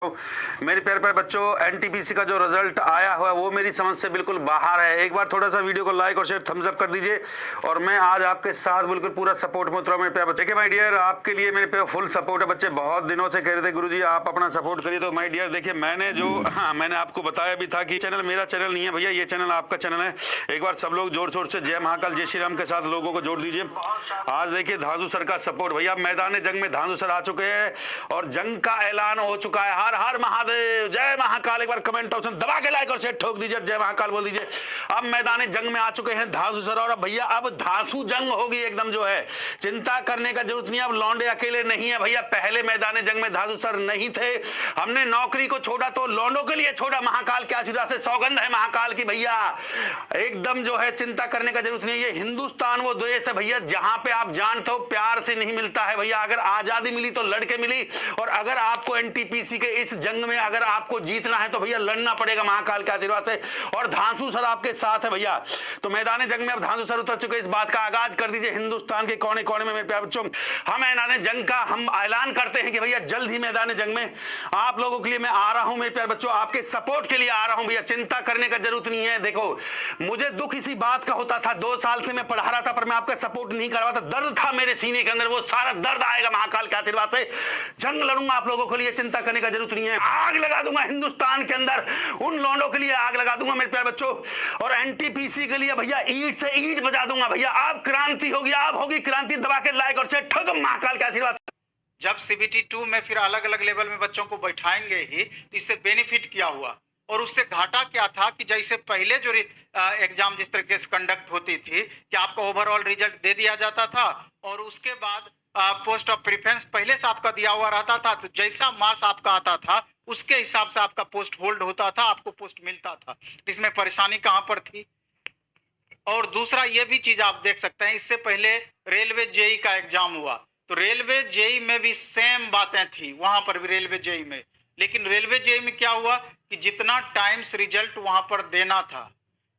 मेरे प्यारे प्यारे बच्चों, एनटीपीसी का जो रिजल्ट आया हुआ है वो मेरी समझ से बिल्कुल बाहर है। एक बार थोड़ा सा वीडियो को लाइक और शेयर थम्स अप कर दीजिए और मैं आज आपके साथ बिल्कुल पूरा सपोर्ट में उतरा हूं। मेरे प्यारे बच्चे, देखिए माय डियर, आपके लिए मेरे पे फुल सपोर्ट है। बच्चे बहुत दिनों से कह रहे थे गुरुजी आप अपना सपोर्ट करिए, तो माय डियर देखिए मैंने आपको बताया भी था कि चैनल मेरा चैनल नहीं है भैया, ये चैनल आपका चैनल है। एक बार सब लोग जोर शोर से जय महाकाल जय श्री राम के साथ लोगों को जोड़ दीजिए। आज देखिए धांसू सर का सपोर्ट, भैया मैदान जंग में धांसू सर आ चुके हैं और जंग का ऐलान हो चुका है। हर हर महादेव, जय महाकाल। एक बार कमेंट ऑप्शन दबा के लाइक और शेयर ठोक दीजिए, जय महाकाल बोल दीजिए। अब मैदान जंग में आ चुके हैं धांसू सर और अब भैया अब धांसू जंग होगी एकदम, जो है चिंता करने का जरूरत नहीं। अब लौंडे अकेले नहीं है भैया, पहले मैदान जंग में धांसू सर नहीं थे। हमने नौकरी को छोड़ा तो लौंडों के लिए छोड़ा। महाकाल के आशीर्वाद से सौगंध है महाकाल की भैया, एकदम जो है चिंता करने का जरूरत नहीं है। ये हिंदुस्तान वो देश है भैया जहां पे आप जानते हो प्यार से नहीं मिलता है भैया। अगर आजादी मिली तो लड़के मिली, और अगर आपको एनटीपीसी के इस जंग में अगर आपको जीतना है तो भैया लड़ना पड़ेगा महाकाल के आशीर्वाद से, और धांसू सर आपके साथ है भैया। तो मैदान जंग में अब धांसू सर उतर चुके, इस बात का आगाज कर दीजिए हिंदुस्तान के कोने कोने में। मेरे प्यारे बच्चों, हम मैदान जंग का हम ऐलान करते हैं कि भैया जल्द ही मैदान जंग में आप लोगों के लिए मैं आ रहा हूं। मेरे प्यारे बच्चों, आपके सपोर्ट के लिए आ रहा हूं भैया, चिंता करने का जरूरत नहीं है। देखो मुझे दुख इसी बात का होता था, 2 साल से मैं पढ़ा रहा था पर मैं आपका सपोर्ट नहीं कर रहा था। दर्द था मेरे सीने के अंदर, वो सारा दर्द आएगा महाकाल के आशीर्वाद से। जंग लड़ूंगा आप लोगों के लिए, चिंता करने का जरूरत नहीं है। आग लगा दूंगा हिंदुस्तान के अंदर, उन लौंडों के लिए आग लगा दूंगा मेरे प्यारे बच्चों, और एनटीपीसी के लिए भैया ईंट से ईंट बजा दूंगा भैया। आप क्रांति होगी, आप होगी क्रांति। दबा के लाइक और शेयर ठोक महाकाल के आशीर्वाद। जब सीबीटी 2 में फिर अलग अलग लेवल में बच्चों को बैठाएंगे ही, तो इससे बेनिफिट क्या हुआ और उससे घाटा क्या था कि जैसे पहले जो एग्जाम जिस तरीके से कंडक्ट होती थी कि आपका ओवरऑल रिजल्ट दे दिया जाता था और उसके बाद पोस्ट ऑफ प्रेफरेंस पहले से आपका दिया हुआ रहता था, तो जैसा मार्क्स आपका आता था उसके हिसाब से आपका पोस्ट होल्ड होता था, आपको पोस्ट मिलता था। इसमें परेशानी कहाँ पर थी? और दूसरा ये भी चीज आप देख सकते हैं, इससे पहले रेलवे जेई का एग्जाम हुआ तो रेलवे जेई में भी सेम बातें थी, वहां पर भी रेलवे जेई में। लेकिन रेलवे जेई में क्या हुआ कि जितना टाइम्स रिजल्ट वहां पर देना था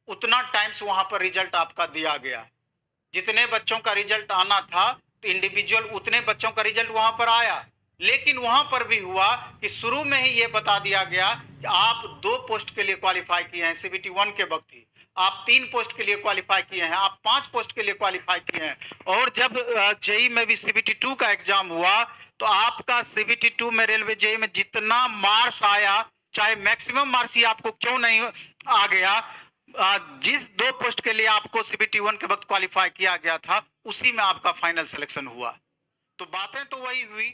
उतना टाइम्स वहां पर रिजल्ट आपका दिया गया। जितने बच्चों का रिजल्ट आना था तो इंडिविजुअल उतने बच्चों का रिजल्ट वहां पर आया। लेकिन वहां पर भी हुआ कि शुरू में ही ये बता दिया गया कि आप 2 पोस्ट के लिए क्वालिफाई किए हैं, सीबीटी 1 के वक्त ही आप 3 पोस्ट के लिए क्वालिफाई किए हैं, आप 5 पोस्ट के लिए क्वालिफाई किए हैं। और जब जेई में भी सीबीटी 2 का एग्जाम हुआ तो आपका सीबीटी 2 में रेलवे जेई में जितना मार्क्स आया, चाहे मैक्सिमम मार्क्स ही आपको क्यों नहीं आ गया, जिस 2 पोस्ट के लिए आपको सीबीटी 1 के वक्त क्वालिफाई किया गया था उसी में आपका फाइनल सिलेक्शन हुआ। तो बातें तो वही हुई,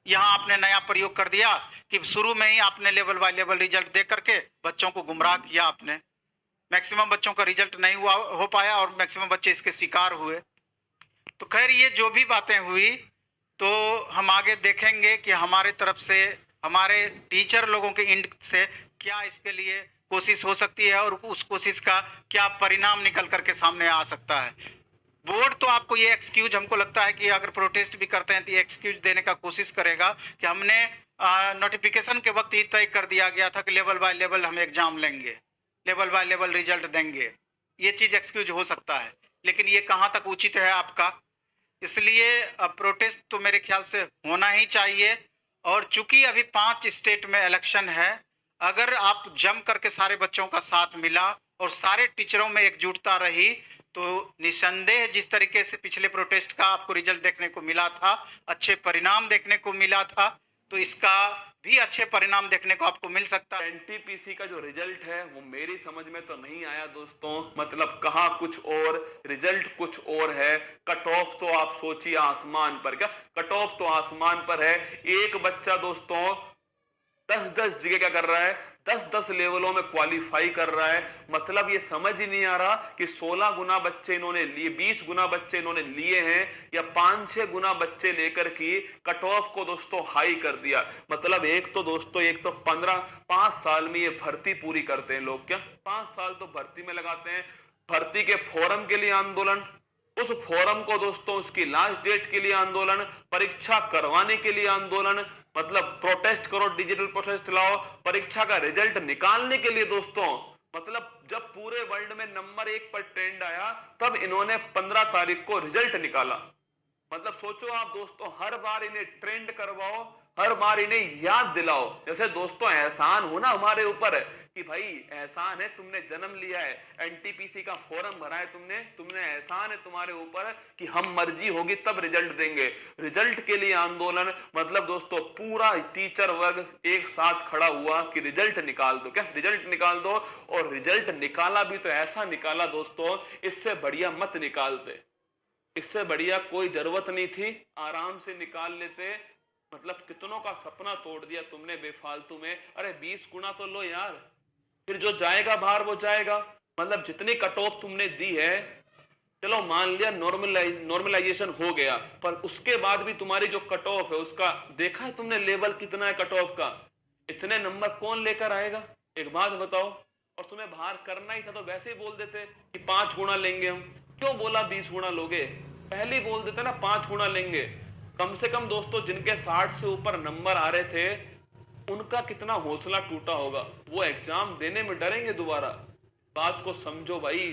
यहां आपने नया प्रयोग कर दिया कि शुरू में ही आपने लेवल बाय लेवल रिजल्ट दे करके बच्चों को गुमराह किया। आपने मैक्सिमम बच्चों का रिजल्ट नहीं हुआ हो पाया और मैक्सिमम बच्चे इसके शिकार हुए। तो खैर ये जो भी बातें हुई तो हम आगे देखेंगे कि हमारे तरफ से हमारे टीचर लोगों के एंड से क्या इसके लिए कोशिश हो सकती है और उस कोशिश का क्या परिणाम निकल करके सामने आ सकता है। बोर्ड तो आपको ये एक्सक्यूज हमको लगता है कि अगर प्रोटेस्ट भी करते हैं तो ये एक्सक्यूज देने का कोशिश करेगा कि हमने नोटिफिकेशन के वक्त ही तय कर दिया गया था कि लेवल बाय लेवल हम एग्जाम लेंगे, लेवल बाय लेवल रिजल्ट देंगे। ये चीज एक्सक्यूज हो सकता है, लेकिन ये कहाँ तक उचित है आपका? इसलिए प्रोटेस्ट तो मेरे ख्याल से होना ही चाहिए। और चूंकि अभी 5 स्टेट में इलेक्शन है, अगर आप जम करके सारे बच्चों का साथ मिला और सारे टीचरों में एकजुटता रही तो निसंदेह जिस तरीके से पिछले प्रोटेस्ट का आपको रिजल्ट देखने को मिला था, अच्छे परिणाम देखने को मिला था, तो इसका भी अच्छे परिणाम देखने को आपको मिल सकता है। एनटीपीसी का जो रिजल्ट है वो मेरी समझ में तो नहीं आया दोस्तों, मतलब कहा कुछ और रिजल्ट कुछ और है। कट ऑफ तो आप सोचिए आसमान पर, क्या कट ऑफ तो आसमान पर है। एक बच्चा दोस्तों 10-10 जगह क्या कर रहा है, 10-10 लेवलों में क्वालिफाई कर रहा है। मतलब ये समझ ही नहीं आ रहा कि 16 गुना बच्चे इन्होंने लिए, 20 गुना बच्चे इन्होंने लिए हैं या 5-6 गुना बच्चे लेकर की कट ऑफ को दोस्तों हाई कर दिया। मतलब एक तो 5 साल में ये भर्ती पूरी करते हैं लोग, क्या 5 साल तो भर्ती में लगाते हैं। भर्ती के फॉर्म के लिए आंदोलन, उस फोरम को दोस्तों उसकी लास्ट डेट के लिए आंदोलन, परीक्षा करवाने के लिए आंदोलन, मतलब प्रोटेस्ट करो, डिजिटल प्रोटेस्ट लाओ, परीक्षा का रिजल्ट निकालने के लिए दोस्तों। मतलब जब पूरे वर्ल्ड में नंबर 1 पर ट्रेंड आया तब इन्होंने 15 तारीख को रिजल्ट निकाला। मतलब सोचो आप दोस्तों, हर बार इन्हें ट्रेंड करवाओ, हर बार इन्हें याद दिलाओ। जैसे दोस्तों एहसान हो ना हमारे ऊपर कि भाई एहसान है, तुमने जन्म लिया है, एनटीपीसी का फॉर्म भरा है तुमने एहसान है तुम्हारे ऊपर कि हम मर्जी होगी तब रिजल्ट देंगे। रिजल्ट के लिए आंदोलन, मतलब दोस्तों पूरा टीचर वर्ग एक साथ खड़ा हुआ कि रिजल्ट निकाल दो, क्या रिजल्ट निकाल दो। और रिजल्ट निकाला भी तो ऐसा निकाला दोस्तों, इससे बढ़िया मत निकालते, इससे बढ़िया कोई जरूरत नहीं थी, आराम से निकाल लेते। मतलब कितनों का सपना तोड़ दिया तुमने बेफालतू में। अरे 20 गुना तो लो यार, फिर जो जाएगा बाहर वो जाएगा। मतलब जितनी कट ऑफ तुमने दी है, चलो मान लिया नॉर्मलाइजेशन हो गया, पर उसके बाद भी तुम्हारी जो कट ऑफ है उसका देखा है तुमने लेवल कितना है कट ऑफ का। इतने नंबर कौन लेकर आएगा, एक बात बताओ। और तुम्हें बाहर करना ही था तो वैसे ही बोल देते कि 5 गुना लेंगे हम, क्यों बोला 20 गुना लोगे, पहले ही बोल देते ना 5 गुना लेंगे। कम से कम दोस्तों जिनके 60 से ऊपर नंबर आ रहे थे उनका कितना हौसला टूटा होगा, वो एग्जाम देने में डरेंगे दोबारा। बात को समझो भाई,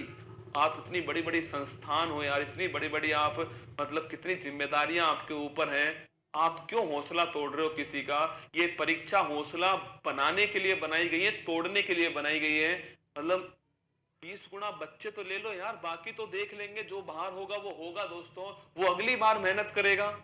आप इतनी बड़ी बड़ी संस्थान हो यार, इतनी बड़ी बड़ी आप मतलब कितनी जिम्मेदारियां आपके ऊपर हैं, आप क्यों हौसला तोड़ रहे हो किसी का। ये परीक्षा हौसला बनाने के लिए बनाई गई है, तोड़ने के लिए बनाई गई है। मतलब 20 गुना बच्चे तो ले लो यार, बाकी तो देख लेंगे, जो बाहर होगा वो होगा दोस्तों, वो अगली बार मेहनत करेगा।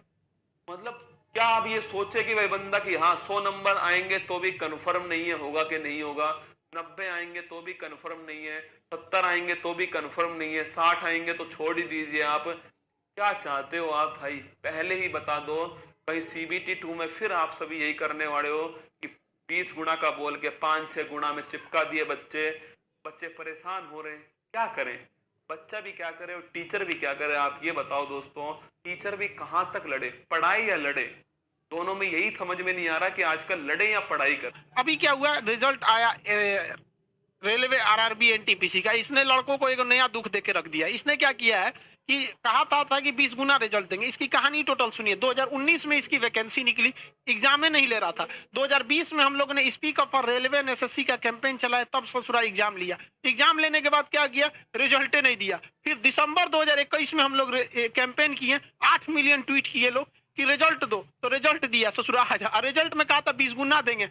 मतलब क्या आप ये सोचे कि भाई बंदा कि हाँ 100 नंबर आएंगे तो भी कंफर्म नहीं है होगा कि नहीं होगा, 90 आएंगे तो भी कंफर्म नहीं है, 70 आएंगे तो भी कंफर्म नहीं है, 60 आएंगे तो छोड़ ही दीजिए। आप क्या चाहते हो आप भाई, पहले ही बता दो। कहीं CBT 2 में फिर आप सभी यही करने वाले हो कि 20 गुना का बोल के 5-6 गुना में चिपका दिए बच्चे परेशान हो रहे हैं। क्या करें, बच्चा भी क्या करे और टीचर भी क्या करे, आप ये बताओ दोस्तों। टीचर भी कहां तक लड़े, पढ़ाई या लड़े, दोनों में यही समझ में नहीं आ रहा कि आजकल लड़े या पढ़ाई कर। अभी क्या हुआ, रिजल्ट आया रेलवे RRB NTPC का, इसने लड़कों को एक नया दुख देके रख दिया। इसने क्या किया है कि कहा था कि 20 गुना रिजल्ट देंगे। इसकी कहानी टोटल सुनिए। 2019 में इसकी वैकेंसी निकली, एग्जाम में नहीं ले रहा था। 2020 में हम लोग ने speak up for railway SSC का कैंपेन चलाया, तब ससुरा एग्जाम लिया। एग्जाम लेने के बाद क्या किया, रिजल्ट नहीं दिया। फिर दिसंबर 2021 में हम लोग कैंपेन किए, 8 मिलियन ट्वीट किए लोग कि रिजल्ट दो, तो रिजल्ट दिया ससुरा। रिजल्ट में कहा था 20 गुना देंगे,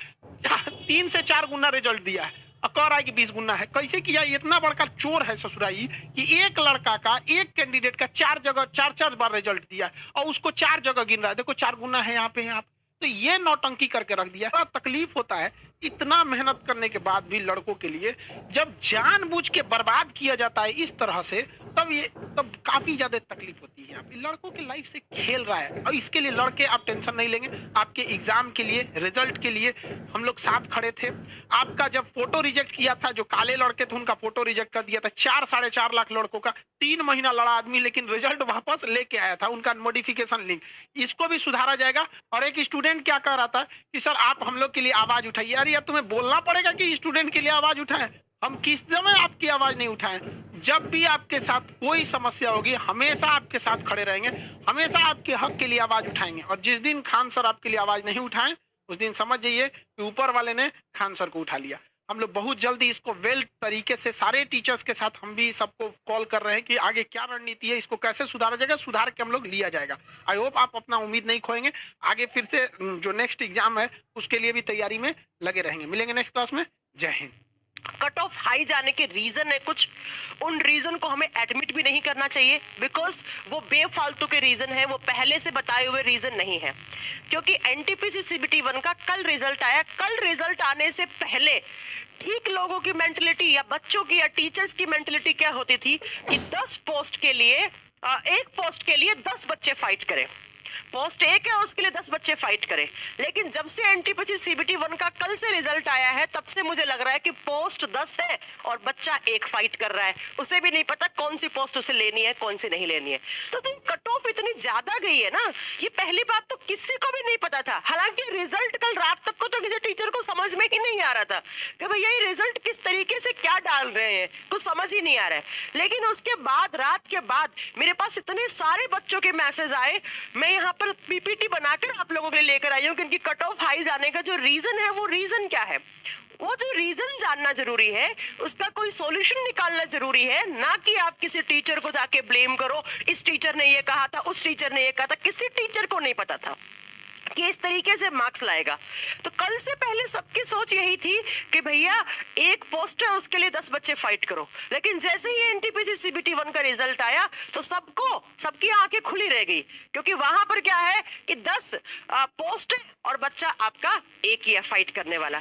3 से 4 गुना रिजल्ट दिया है, कह रहा है कि 20 गुना है। कैसे किया, इतना बड़का चोर है ससुराई कि एक लड़का का, एक कैंडिडेट का 4 बार रिजल्ट दिया और उसको 4 जगह गिन रहा है, देखो 4 गुना है यहाँ पे है आप। तो ये नौटंकी करके रख दिया। बड़ा तकलीफ होता है इतना मेहनत करने के बाद भी लड़कों के लिए, जब जानबूझ के बर्बाद किया जाता है इस तरह से, तब काफी ज्यादा तकलीफ होती है। आप लड़कों की लाइफ से खेल रहा है, और इसके लिए लड़के आप टेंशन नहीं लेंगे। आपके एग्जाम के लिए, रिजल्ट के लिए हम लोग साथ खड़े थे। आपका जब फोटो रिजेक्ट किया था, जो काले लड़के थे उनका फोटो रिजेक्ट कर दिया था, 4-4.5 लाख लड़कों का, 3 महीना लड़ा आदमी, लेकिन रिजल्ट वापस लेके आया था, उनका मॉडिफिकेशन लिंक। इसको भी सुधारा जाएगा। और एक स्टूडेंट क्या कह रहा था कि सर आप हम लोग के लिए आवाज उठाइए। अरे यार तुम्हें बोलना पड़ेगा कि स्टूडेंट के लिए आवाज उठाएं। हम किस समय आपकी आवाज नहीं उठाएं? जब भी आपके साथ कोई समस्या होगी, हमेशा आपके साथ खड़े रहेंगे, हमेशा आपके हक के लिए आवाज उठाएंगे। और जिस दिन खान सर आपके लिए आवाज नहीं उठाएं, उस दिन समझ जाइए कि ऊपर वाले ने खान सर को उठा लिया। हम लोग बहुत जल्दी इसको वेल तरीके से सारे टीचर्स के साथ हम भी सबको कॉल कर रहे हैं कि आगे क्या रणनीति है, इसको कैसे सुधारा जाएगा, सुधार के हम लोग लिया जाएगा। आई होप आप अपना उम्मीद नहीं खोएंगे, आगे फिर से जो नेक्स्ट एग्जाम है उसके लिए भी तैयारी में लगे रहेंगे। मिलेंगे नेक्स्ट क्लास में। जय हिंद। कट ऑफ हाई जाने के रीजन है कुछ, उन रीजन को हमें एडमिट भी नहीं करना चाहिए, बिकॉज वो बेफालतू के रीजन है, वो पहले से बताए हुए रीजन नहीं है। क्योंकि NTPC CBT 1 का कल रिजल्ट आया, कल रिजल्ट आने से पहले ठीक लोगों की मेंटलिटी या बच्चों की या टीचर्स की मेंटलिटी क्या होती थी कि 10 पोस्ट के लिए, एक पोस्ट के लिए 10 बच्चे फाइट करें। पोस्ट 1 है उसके लिए 10 बच्चे फाइट करें। लेकिन जब से NTPC CBT 1 का कल से रिजल्ट आया है, तब से मुझे लग रहा है कि पोस्ट 10 है और बच्चा 1 फाइट कर रहा है। उसे भी नहीं पता कौन सी पोस्ट उसे लेनी है, कौन सी नहीं लेनी है। तो तुम कट ऑफ इतनी ज्यादा गई है ना, ये पहली बात तो किसी को भी नहीं पता था। हालांकि रिजल्ट कल रात तक को तो किसी टीचर को समझ में ही नहीं आ रहा था कि भैया ये रिजल्ट किस तरीके से क्या डाल रहे हैं, कुछ समझ ही नहीं आ रहा है। लेकिन उसके बाद, रात के बाद मेरे पास इतने सारे बच्चों के मैसेज आए, मैं यहाँ पर PPT बनाकर आप लोगों के लिए लेकर आई हूँ कि इनकी कट ऑफ हाई जाने का जो रीजन है, वो रीजन क्या है, वो जो रीजन जानना जरूरी है, उसका कोई सॉल्यूशन निकालना जरूरी है। ना कि आप किसी टीचर को जाके ब्लेम करो, इस टीचर ने ये कहा था, उस टीचर ने ये कहा था। किसी टीचर को नहीं पता था, कि इस तरीके से मार्क्स लाएगा। तो कल से पहले सबकी सोच यही थी कि भैया एक पोस्ट है उसके लिए 10 बच्चे फाइट करो, लेकिन जैसे ही एनटीपीसी सीबीटी 1 का रिजल्ट आया तो सबकी आंखें खुली रह गई, क्योंकि वहां पर क्या है कि 10 पोस्ट और बच्चा आपका एक ही है फाइट करने वाला।